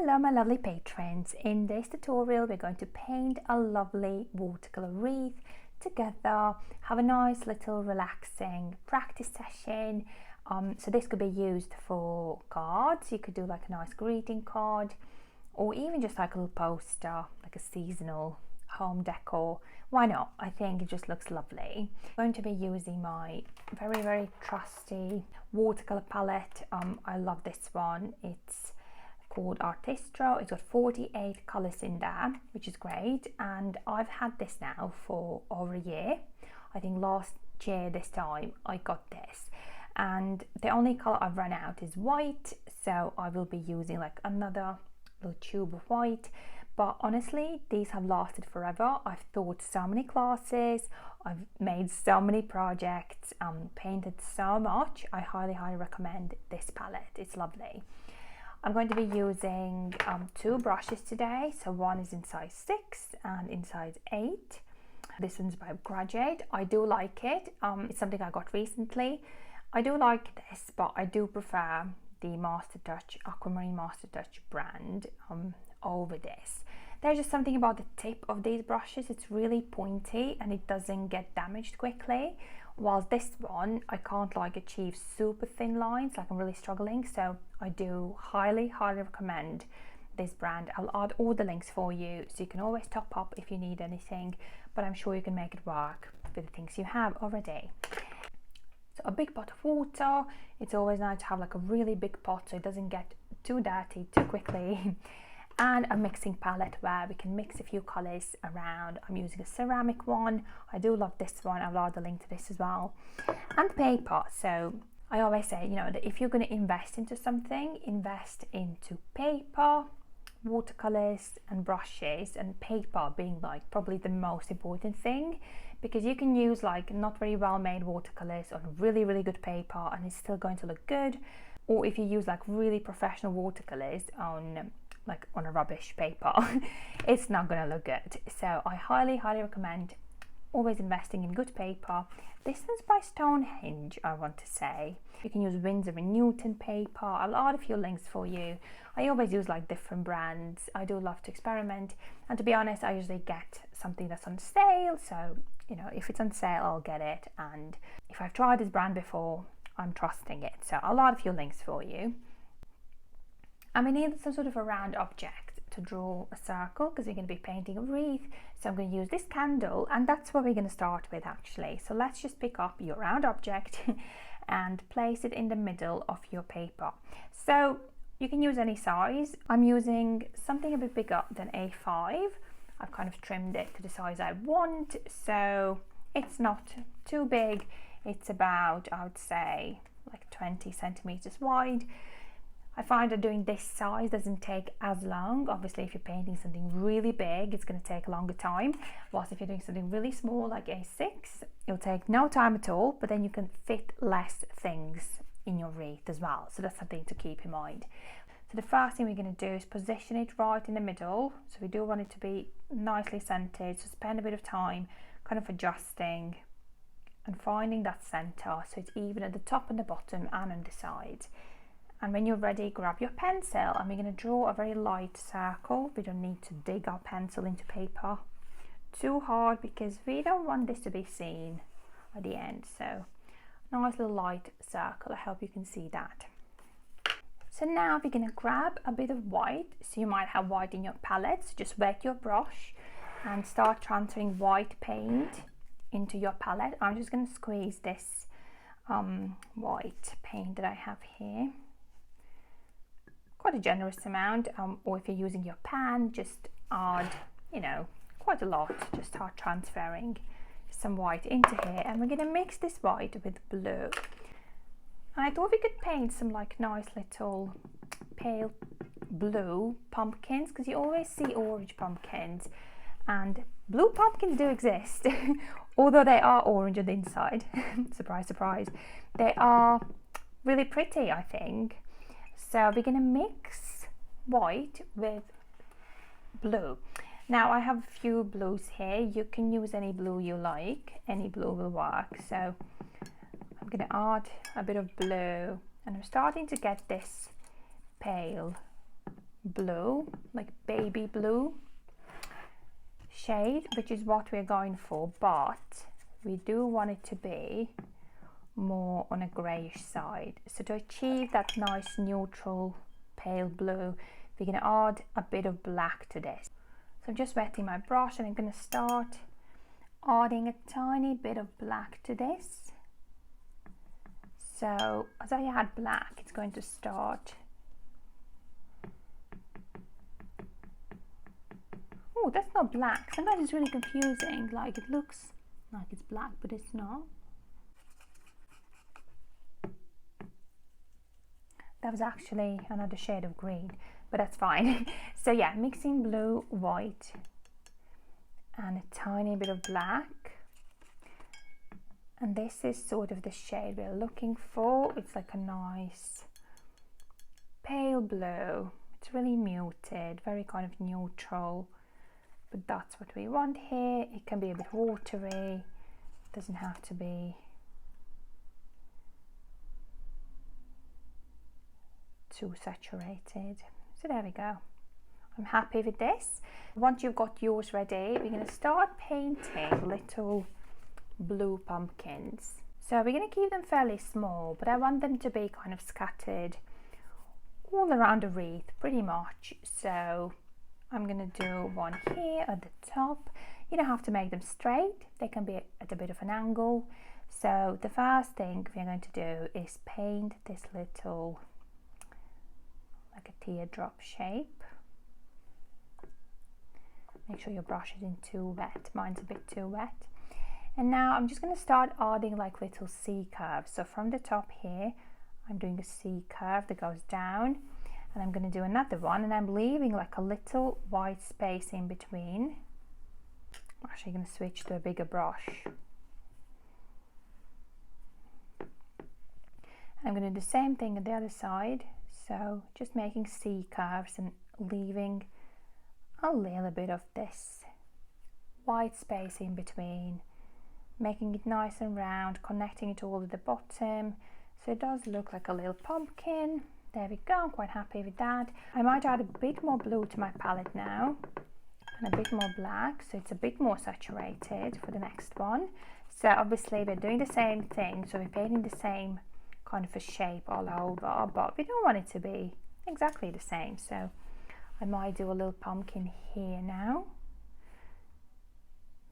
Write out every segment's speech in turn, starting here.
Hello my lovely patrons, in this tutorial we're going to paint a lovely watercolour wreath together, have a nice little relaxing practice session. So this could be used for cards. You could do like a nice greeting card or even just like a little poster, like a seasonal home decor. Why not? I think it just looks lovely. I'm going to be using my very trusty watercolour palette. I love this one. It's called Artistro. It's got 48 colours in there, which is great, and I've had this now for over a year. I think last year this time I got this, and the only colour I've run out is white, so I will be using like another little tube of white. But honestly, these have lasted forever. I've taught so many classes, I've made so many projects, painted so much. I highly recommend this palette. It's lovely. I'm going to be using two brushes today. So one is in size 6 and in size 8. This one's by Graduate. I do like it. It's something I got recently. I do like this, but I do prefer the Mastertouch, Aquamarine Mastertouch brand over this. There's just something about the tip of these brushes. It's really pointy and it doesn't get damaged quickly. Whilst this one, I can't like achieve super thin lines, like I'm really struggling. So I do highly recommend this brand. I'll add all the links for you, so you can always top up if you need anything, but I'm sure you can make it work with the things you have already. So a big pot of water. It's always nice to have like a really big pot so it doesn't get too dirty too quickly. And a mixing palette where we can mix a few colours around. I'm using a ceramic one. I do love this one. I'll add the link to this as well. And paper. So I always say, you know, that if you're going to invest into something, invest into paper, watercolours and brushes, and paper being like probably the most important thing, because you can use like not very well made watercolours on really good paper and it's still going to look good. Or if you use like really professional watercolours on a rubbish paper, it's not going to look good. So I highly recommend always investing in good paper. This one's by Stonehenge, I want to say. You can use Winsor and Newton paper. I'll add a few links for you. I always use like different brands. I do love to experiment, and to be honest, I usually get something that's on sale. So, you know, if it's on sale, I'll get it, and if I've tried this brand before, I'm trusting it. So I'll add a few links for you. And we need some sort of a round object to draw a circle, because we're going to be painting a wreath. So I'm going to use this candle, and that's what we're going to start with actually. So let's just pick up your round object and place it in the middle of your paper. So you can use any size. I'm using something a bit bigger than A5. I've kind of trimmed it to the size I want, so it's not too big. It's about, I would say, like 20 centimeters wide. I find that doing this size doesn't take as long. Obviously, if you're painting something really big, it's going to take a longer time. Whilst if you're doing something really small like A6, it'll take no time at all, but then you can fit less things in your wreath as well. So that's something to keep in mind. So the first thing we're going to do is position it right in the middle. So we do want it to be nicely centered. So spend a bit of time kind of adjusting and finding that center so it's even at the top and the bottom and on the sides. And when you're ready, grab your pencil and we're going to draw a very light circle. We don't need to dig our pencil into paper too hard because we don't want this to be seen at the end. So nice little light circle. I hope you can see that. So now we're going to grab a bit of white. So you might have white in your palette. So just wet your brush and start transferring white paint into your palette. I'm just going to squeeze this white paint that I have here. Quite a generous amount, or if you're using your pan, just add, you know, quite a lot. Just start transferring some white into here, and we're going to mix this white with blue. And I thought we could paint some like nice little pale blue pumpkins, because you always see orange pumpkins, and blue pumpkins do exist, although they are orange on the inside. Surprise, surprise. They are really pretty, I think. So we're going to mix white with blue. Now I have a few blues here. You can use any blue you like. Any blue will work. So I'm going to add a bit of blue, and I'm starting to get this pale blue, like baby blue shade, which is what we're going for, but we do want it to be more on a greyish side. So to achieve that nice neutral pale blue, we're going to add a bit of black to this. So I'm just wetting my brush and I'm going to start adding a tiny bit of black to this. So as I add black, it's going to start. Oh, that's not black. Sometimes it's really confusing. Like it looks like it's black, but it's not. That was actually another shade of green, but that's fine. So yeah, mixing blue, white, and a tiny bit of black. And this is sort of the shade we're looking for. It's like a nice pale blue. It's really muted, very kind of neutral, but that's what we want here. It can be a bit watery, doesn't have to be too saturated. So there we go. I'm happy with this. Once you've got yours ready, we're going to start painting little blue pumpkins. So we're going to keep them fairly small, but I want them to be kind of scattered all around the wreath pretty much. So I'm going to do one here at the top. You don't have to make them straight, they can be at a bit of an angle. So the first thing we're going to do is paint this little, like a teardrop shape. Make sure your brush isn't too wet. Mine's a bit too wet. And now I'm just going to start adding like little C curves. So from the top here, I'm doing a C curve that goes down, and I'm going to do another one, and I'm leaving like a little white space in between. I'm actually going to switch to a bigger brush. I'm going to do the same thing on the other side. So just making C curves and leaving a little bit of this white space in between, making it nice and round, connecting it all to the bottom, so it does look like a little pumpkin. There we go, I'm quite happy with that. I might add a bit more blue to my palette now, and a bit more black, so it's a bit more saturated for the next one. So obviously we're doing the same thing, so we're painting the same kind of a shape all over, but we don't want it to be exactly the same, so I might do a little pumpkin here now.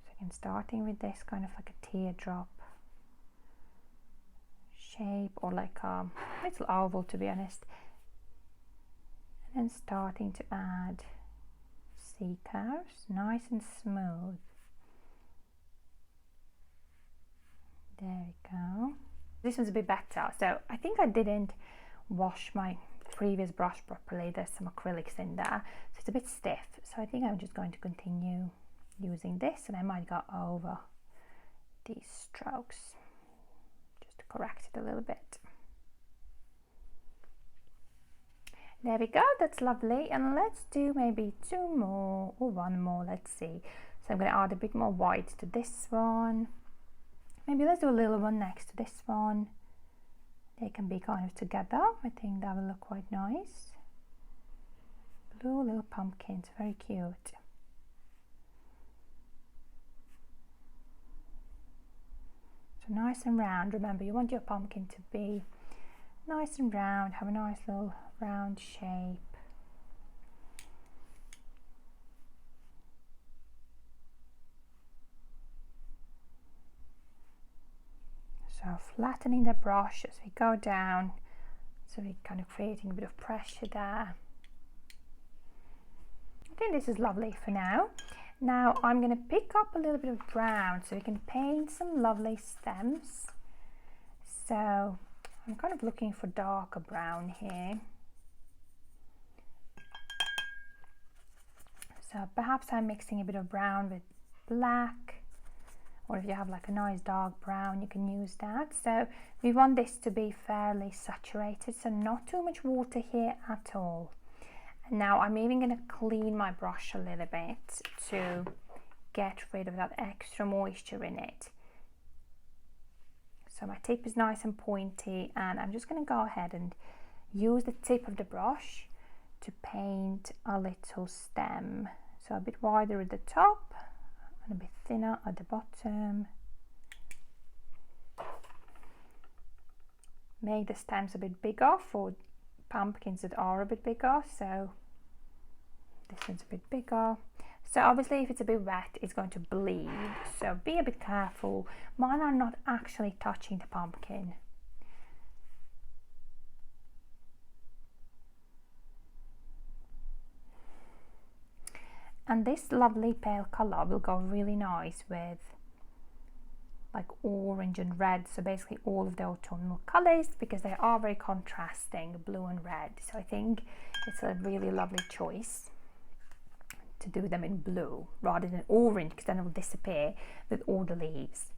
So again, starting with this kind of like a teardrop shape, or like a little oval to be honest, and then starting to add C curves, nice and smooth. There we go. This one's a bit better. So I think I didn't wash my previous brush properly. There's some acrylics in there, so it's a bit stiff. So I think I'm just going to continue using this, and I might go over these strokes just to correct it a little bit. There we go, that's lovely. And let's do maybe two more or one more, let's see. So I'm going to add a bit more white to this one. Maybe let's do a little one next to this one. They can be kind of together. I think that will look quite nice. Blue little pumpkins, very cute. So nice and round. Remember, you want your pumpkin to be nice and round, have a nice little round shape. So flattening the brush as we go down, so we're kind of creating a bit of pressure there. I think this is lovely for now. Now I'm going to pick up a little bit of brown so we can paint some lovely stems. So I'm kind of looking for darker brown here. So perhaps I'm mixing a bit of brown with black, or if you have like a nice dark brown, you can use that. So we want this to be fairly saturated, so not too much water here at all. And now I'm even going to clean my brush a little bit to get rid of that extra moisture in it. So my tip is nice and pointy, and I'm just going to go ahead and use the tip of the brush to paint a little stem. So a bit wider at the top and a bit thinner at the bottom. Make the stems a bit bigger for pumpkins that are a bit bigger, so this one's a bit bigger. So obviously if it's a bit wet, it's going to bleed, so be a bit careful. Mine are not actually touching the pumpkin. And this lovely pale colour will go really nice with like orange and red, so basically all of the autumnal colours, because they are very contrasting, blue and red. So I think it's a really lovely choice to do them in blue rather than orange, because then it will disappear with all the leaves.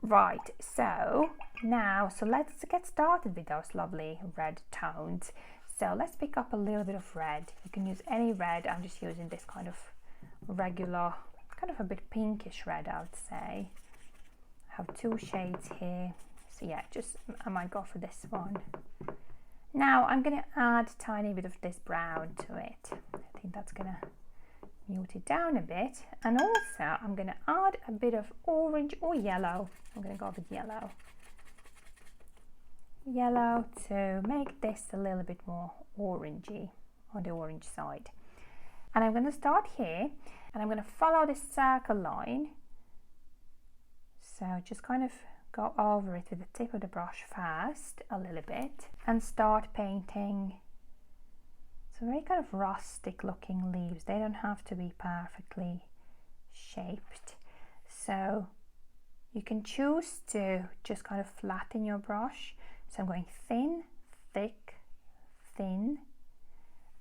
Right, so now, let's get started with those lovely red tones. So let's pick up a little bit of red. You can use any red. I'm just using this kind of regular, kind of a bit pinkish red, I would say. I have two shades here. So yeah, I might go for this one. Now I'm going to add a tiny bit of this brown to it. I think that's going to mute it down a bit. And also I'm going to add a bit of orange or yellow. I'm going to go with yellow. Yellow to make this a little bit more orangey on the orange side. And I'm going to start here and I'm going to follow this circle line. So just kind of go over it with the tip of the brush first a little bit and start painting some very kind of rustic looking leaves. They don't have to be perfectly shaped. So you can choose to just kind of flatten your brush. So I'm going thin, thick, thin,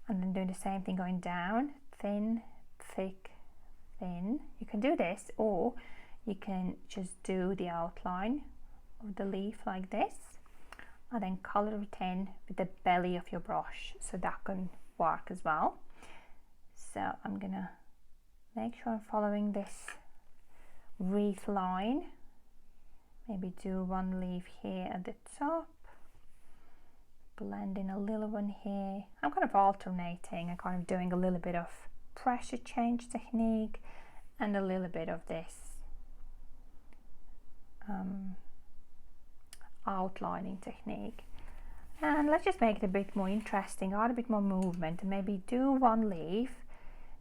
and then doing the same thing going down, thin, thick, thin. You can do this, or you can just do the outline of the leaf like this, and then color it in with the belly of your brush, so that can work as well. So I'm gonna make sure I'm following this wreath line. Maybe do one leaf here at the top. Blend in a little one here. I'm kind of alternating. I'm kind of doing a little bit of pressure change technique and a little bit of this outlining technique. And let's just make it a bit more interesting, add a bit more movement, and maybe do one leaf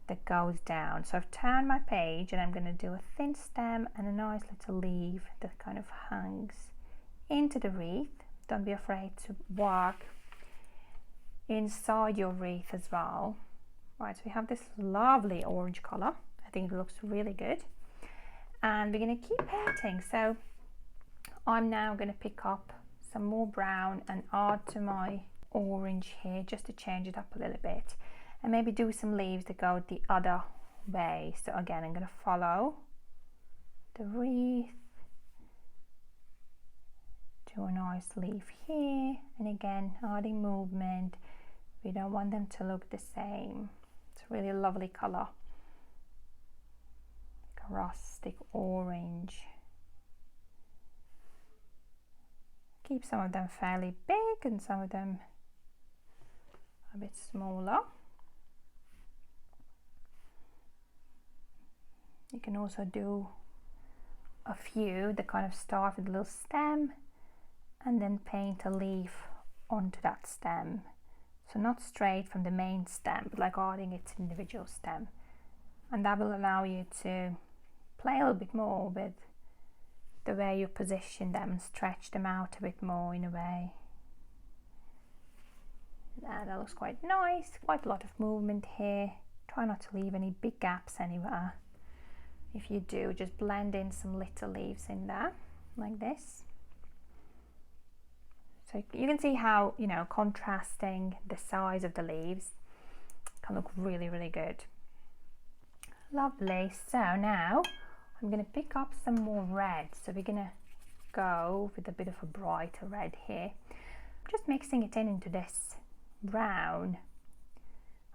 that goes down. So I've turned my page and I'm going to do a thin stem and a nice little leaf that kind of hangs into the wreath. Don't be afraid to work inside your wreath as well. Right, so we have this lovely orange color. I think it looks really good. And we're going to keep painting. So I'm now going to pick up some more brown and add to my orange here just to change it up a little bit. And maybe do some leaves that go the other way. So again, I'm going to follow the wreath. Do a nice leaf here, and again adding movement. We don't want them to look the same. It's a really lovely color, like a rustic orange. Keep some of them fairly big and some of them a bit smaller. You can also do a few that kind of start with a little stem and then paint a leaf onto that stem. So not straight from the main stem, but like adding its individual stem. And that will allow you to play a little bit more with the way you position them and stretch them out a bit more in a way. That looks quite nice, quite a lot of movement here. Try not to leave any big gaps anywhere. If you do, just blend in some little leaves in there, like this. So you can see how, you know, contrasting the size of the leaves can look really, really good. Lovely. So now I'm going to pick up some more red. So we're going to go with a bit of a brighter red here. Just mixing it in into this brown.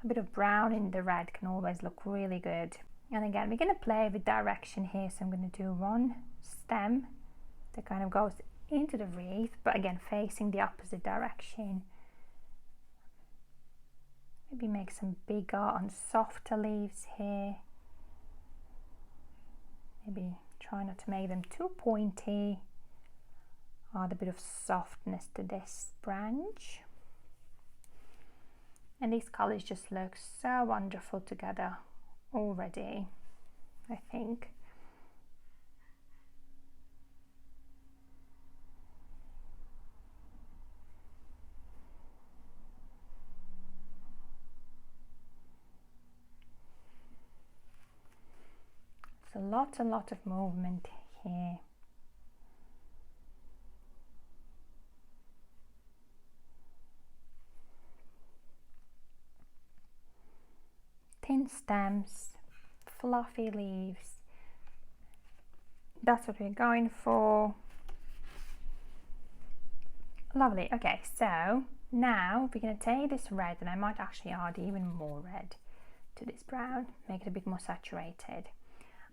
A bit of brown in the red can always look really good. And again, we're going to play with direction here. So I'm going to do one stem that kind of goes into the wreath, but again facing the opposite direction. Maybe make some bigger and softer leaves here. Maybe try not to make them too pointy. Add a bit of softness to this branch. And these colours just look so wonderful together already, I think. A lot of movement here. Thin stems, fluffy leaves. That's what we're going for. Lovely. Okay, so now we're going to take this red, and I might actually add even more red to this brown, make it a bit more saturated.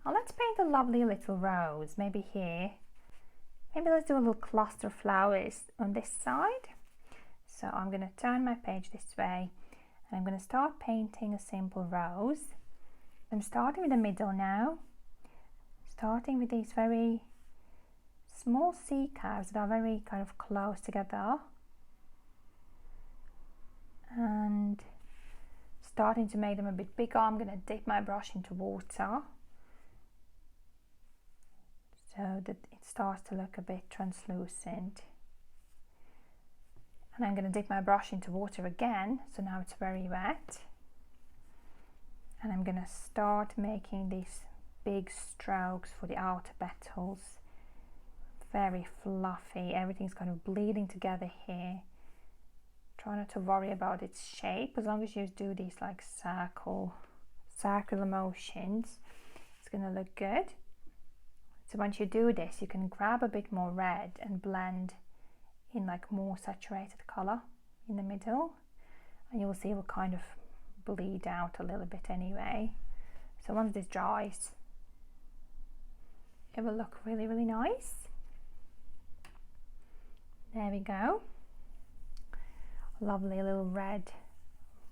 Now let's paint a lovely little rose, maybe here. Maybe let's do a little cluster of flowers on this side. So I'm going to turn my page this way, and I'm going to start painting a simple rose. I'm starting with the middle now, starting with these very small sea cows that are very kind of close together, and starting to make them a bit bigger. I'm going to dip my brush into water so that it starts to look a bit translucent. And I'm going to dip my brush into water again, so now it's very wet. And I'm going to start making these big strokes for the outer petals. Very fluffy, everything's kind of bleeding together here. Try not to worry about its shape, as long as you do these like circular motions, it's going to look good. So once you do this, you can grab a bit more red and blend in like more saturated color in the middle, and you will see it will kind of bleed out a little bit anyway. So once this dries, it will look really, really nice. There we go. Lovely little red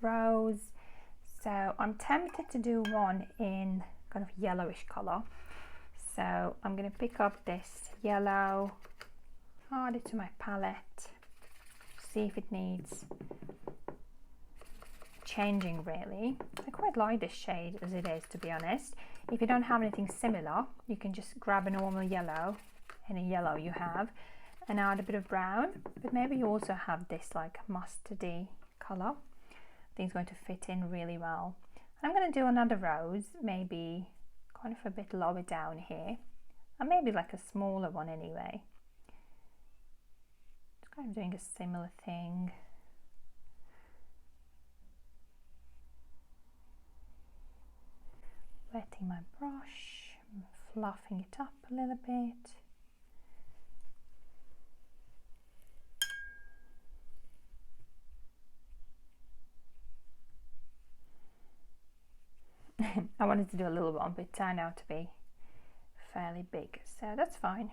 rose. So I'm tempted to do one in kind of yellowish color. So I'm going to pick up this yellow, add it to my palette, see if it needs changing really. I quite like this shade as it is, to be honest. If you don't have anything similar, you can just grab a normal yellow, any yellow you have, and add a bit of brown, but maybe you also have this like mustardy color. I think it's going to fit in really well. And I'm going to do another rose, maybe kind of a bit lower down here, and maybe like a smaller one anyway. Just kind of doing a similar thing. Wetting my brush, fluffing it up a little bit. I wanted to do a little one, but it turned out to be fairly big, so that's fine.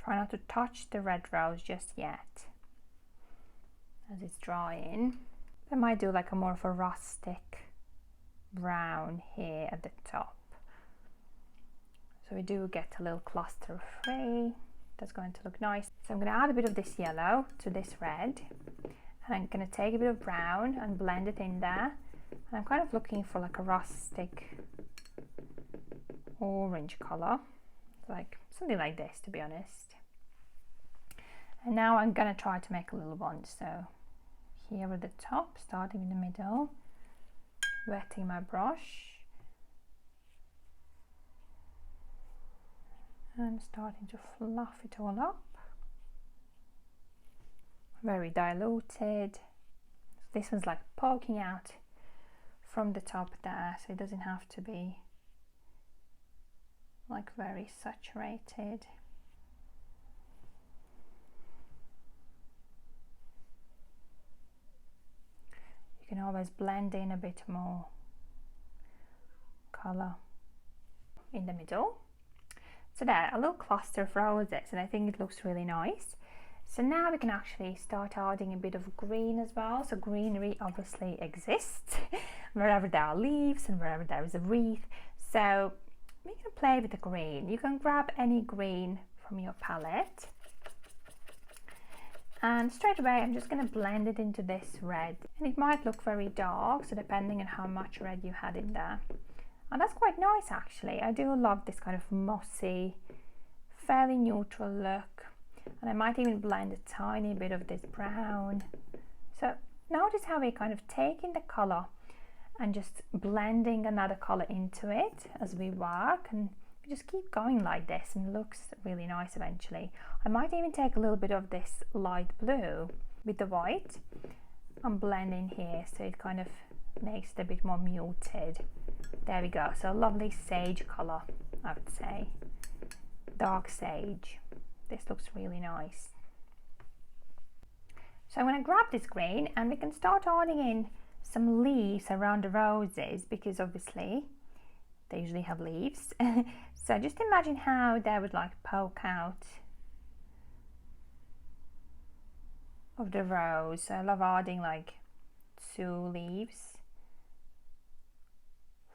Try not to touch the red rose just yet as it's drying. I might do like a more of a rustic brown here at the top, so we do get a little cluster of three. That's going to look nice. So I'm going to add a bit of this yellow to this red, and I'm going to take a bit of brown and blend it in there. And I'm kind of looking for like a rustic orange color, like something like this, to be honest. And now I'm going to try to make a little one. So here at the top, starting in the middle, wetting my brush and starting to fluff it all up. Very diluted. This one's like poking out from the top there, so it doesn't have to be like very saturated. You can always blend in a bit more color in the middle. So there, a little cluster of roses, and I think it looks really nice. So now we can actually start adding a bit of green as well. So greenery obviously exists wherever there are leaves and wherever there is a wreath. So we're going to play with the green. You can grab any green from your palette. And straight away I'm just going to blend it into this red. And it might look very dark, so depending on how much red you had in there. And that's quite nice actually. I do love this kind of mossy, fairly neutral look. And I might even blend a tiny bit of this brown. So notice how we're kind of taking the colour and just blending another colour into it as we work, and we just keep going like this, and it looks really nice eventually. I might even take a little bit of this light blue with the white and blend in here, so it kind of makes it a bit more muted. There we go. So a lovely sage colour, I would say, dark sage. This looks really nice. So I'm going to grab this green and we can start adding in some leaves around the roses, because obviously they usually have leaves. So just imagine how they would like poke out of the rose. So I love adding like 2 leaves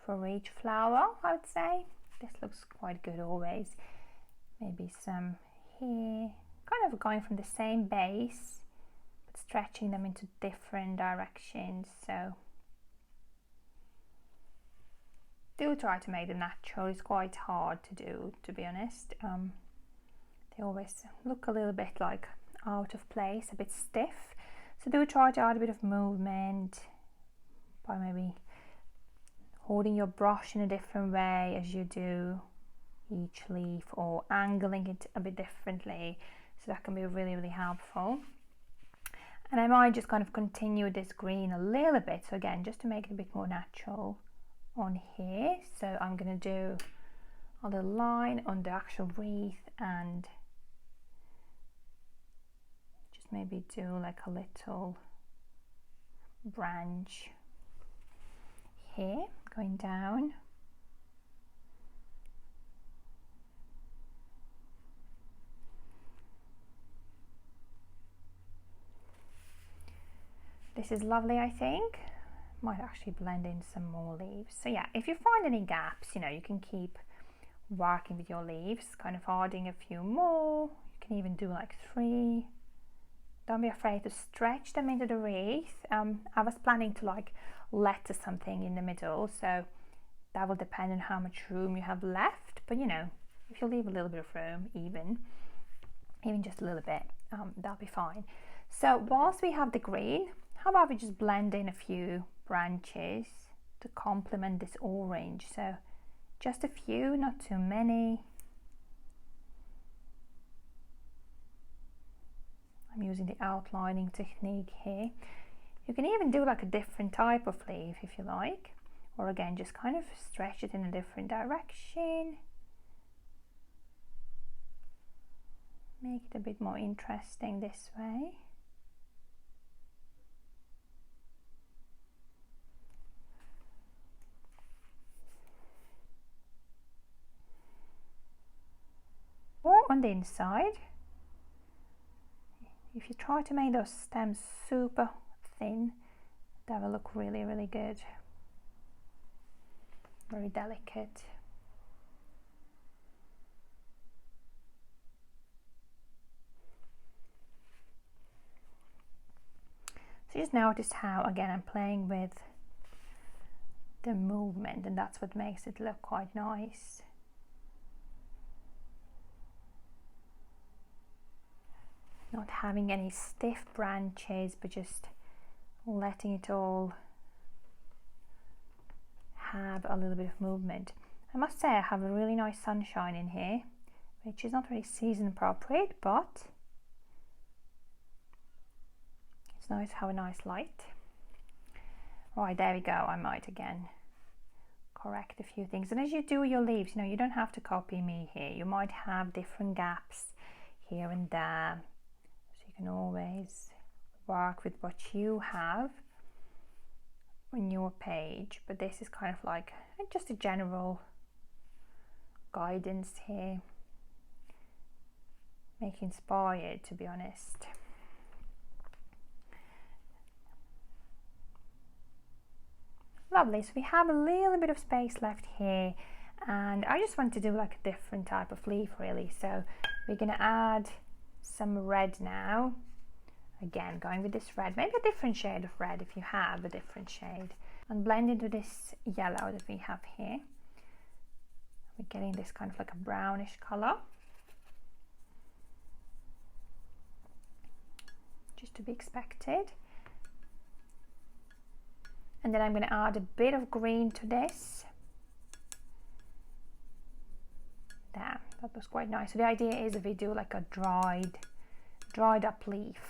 for each flower, I would say. This looks quite good always. Maybe some here, kind of going from the same base but stretching them into different directions. So do try to make them natural. It's quite hard to do, to be honest. They always look a little bit like out of place, a bit stiff, so do try to add a bit of movement by maybe holding your brush in a different way as you do each leaf, or angling it a bit differently, so that can be really, really helpful. And I might just kind of continue this green a little bit, so again, just to make it a bit more natural on here. So I'm going to do a little line on the actual wreath and just maybe do like a little branch here going down. This is lovely, I think. Might actually blend in some more leaves. So yeah, if you find any gaps, you know, you can keep working with your leaves, kind of adding a few more. You can even do like 3. Don't be afraid to stretch them into the wreath. I was planning to like letter something in the middle, so that will depend on how much room you have left. But you know, if you leave a little bit of room, even just a little bit, that'll be fine. So whilst we have the green, how about we just blend in a few branches to complement this orange? So just a few, not too many. I'm using the outlining technique here. You can even do like a different type of leaf if you like, or again just kind of stretch it in a different direction. Make it a bit more interesting this way. Or on the inside, if you try to make those stems super thin, that will look really, really good. Very delicate. So just notice how, again, I'm playing with the movement, and that's what makes it look quite nice. Not having any stiff branches, but just letting it all have a little bit of movement. I must say I have a really nice sunshine in here, which is not really season appropriate, but it's nice to have a nice light. Right, there we go. I might again correct a few things. And as you do your leaves, you know, you don't have to copy me here. You might have different gaps here and there. You can always work with what you have on your page, but this is kind of like just a general guidance here. make you inspired, to be honest. Lovely, so we have a little bit of space left here, and I just want to do like a different type of leaf really. So we're gonna add some red now. Again, going with this red, maybe a different shade of red if you have a different shade, and blend into this yellow that we have here. We're getting this kind of like a brownish color, just to be expected. And then I'm going to add a bit of green to this. There, that was quite nice. So the idea is if we do like a dried up leaf.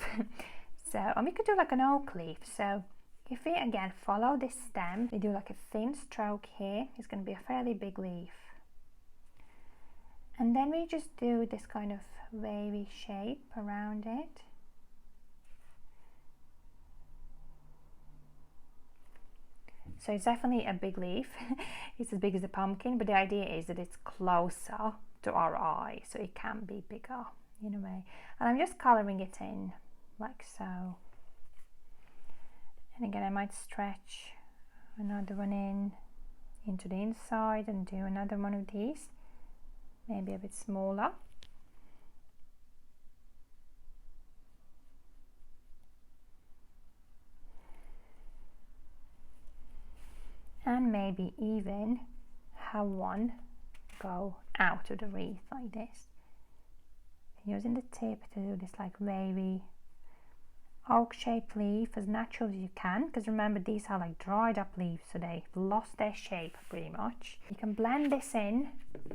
So, and we could do like an oak leaf. So if we again follow this stem, we do like a thin stroke here, it's going to be a fairly big leaf. And then we just do this kind of wavy shape around it. So it's definitely a big leaf. It's as big as a pumpkin, but the idea is that it's closer to our eye, so it can be bigger in a way. And I'm just colouring it in like so. And again, I might stretch another one into the inside and do another one of these, maybe a bit smaller. And maybe even have one go out of the wreath like this. Using the tip to do this like wavy oak shaped leaf as natural as you can, because remember these are like dried up leaves, so they've lost their shape pretty much. You can blend this in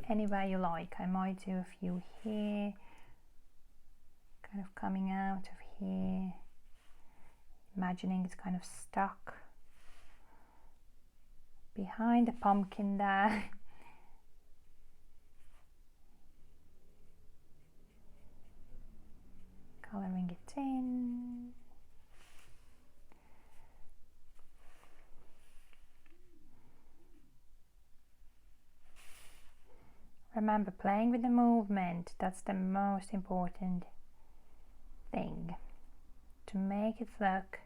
anywhere you like. I might do a few here, kind of coming out of here, imagining it's kind of stuck behind the pumpkin there. Colouring it in. Remember, playing with the movement, that's the most important thing, to make it look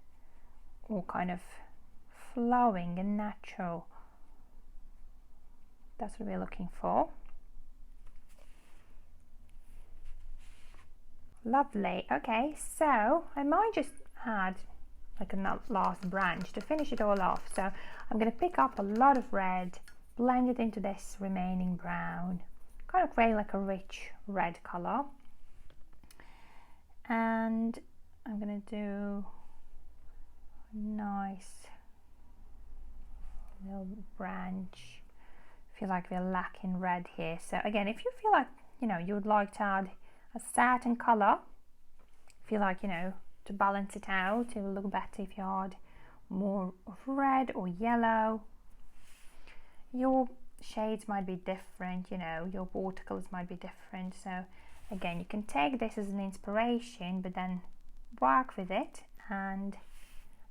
all kind of flowing and natural. That's what we're looking for. Lovely. Okay, so I might just add like a last branch to finish it all off. So I'm going to pick up a lot of red, blend it into this remaining brown, kind of create like a rich red color. And I'm going to do a nice little branch. I feel like we're lacking red here. So again, if you feel like, you know, you would like to add a certain color, feel like, you know, to balance it out, it will look better if you add more of red or yellow. Your shades might be different, you know, your watercolors might be different. So again, you can take this as an inspiration, but then work with it and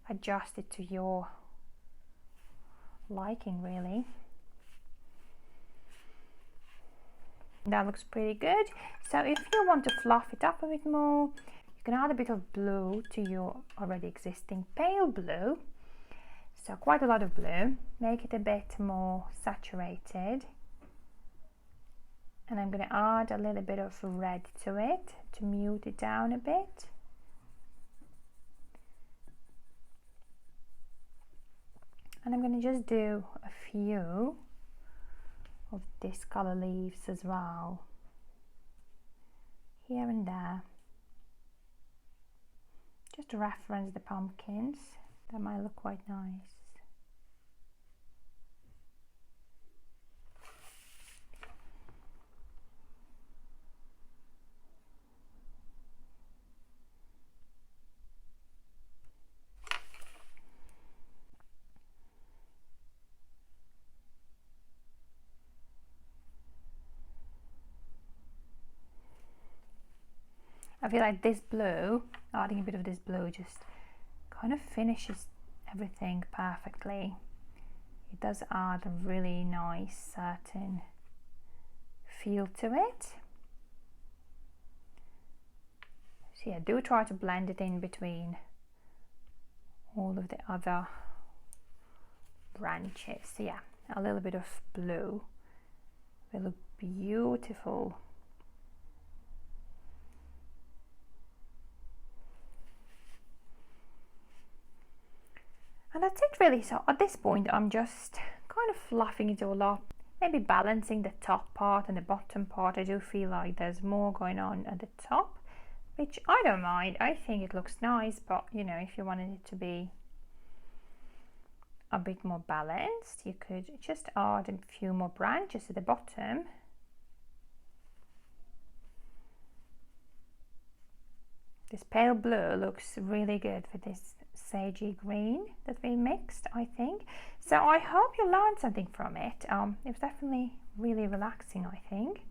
adjust it to your liking, really. That looks pretty good. So if you want to fluff it up a bit more, you can add a bit of blue to your already existing pale blue. So quite a lot of blue, make it a bit more saturated. And I'm going to add a little bit of red to it to mute it down a bit. And I'm going to just do a few of this color leaves as well, here and there, just to reference the pumpkins. That might look quite nice. I feel like this blue, adding a bit of this blue, just kind of finishes everything perfectly. It does add a really nice certain feel to it. So yeah, do try to blend it in between all of the other branches. So yeah, a little bit of blue will look beautiful. And that's it really. So at this point I'm just kind of fluffing it all up, maybe balancing the top part and the bottom part. I do feel like there's more going on at the top, which I don't mind. I think it looks nice, but you know, if you wanted it to be a bit more balanced, you could just add a few more branches at the bottom. This pale blue looks really good with this sagey green that we mixed, I think. So I hope you learned something from it. It was definitely really relaxing, I think,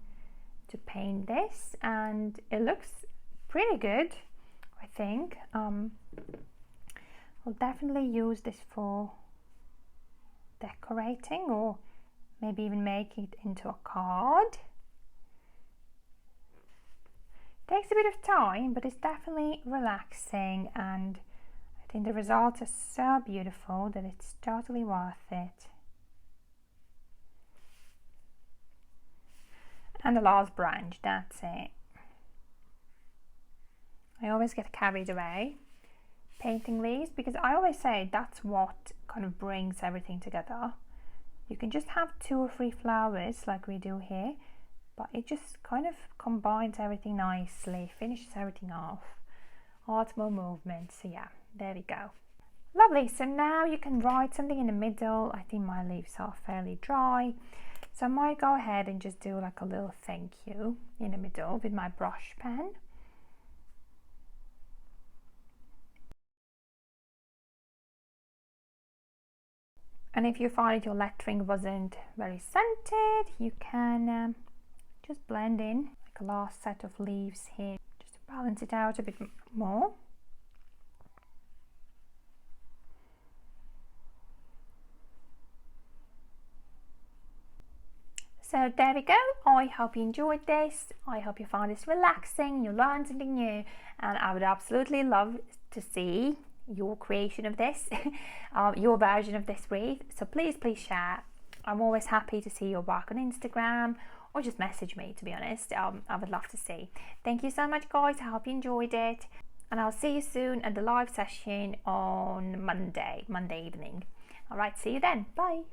to paint this, and it looks pretty good, I think. I'll definitely use this for decorating, or maybe even make it into a card. Takes a bit of time, but it's definitely relaxing, and I think the results are so beautiful that it's totally worth it. And the last branch, that's it. I always get carried away painting these, because I always say that's what kind of brings everything together. You can just have 2 or 3 flowers like we do here, but it just kind of combines everything nicely, finishes everything off, adds more movement. So yeah, there we go. Lovely. So now you can write something in the middle. I think my leaves are fairly dry, so I might go ahead and just do like a little thank you in the middle with my brush pen. And if you find your lettering wasn't very scented, you can just blend in like a last set of leaves here, just to balance it out a bit more. So there we go. I hope you enjoyed this. I hope you found this relaxing, you learned something new, and I would absolutely love to see your creation of this, your version of this wreath. So please share. I'm always happy to see your work on Instagram, or just message me, to be honest. I would love to see. Thank you so much, guys. I hope you enjoyed it, and I'll see you soon at the live session on Monday evening. All right, see you then. Bye.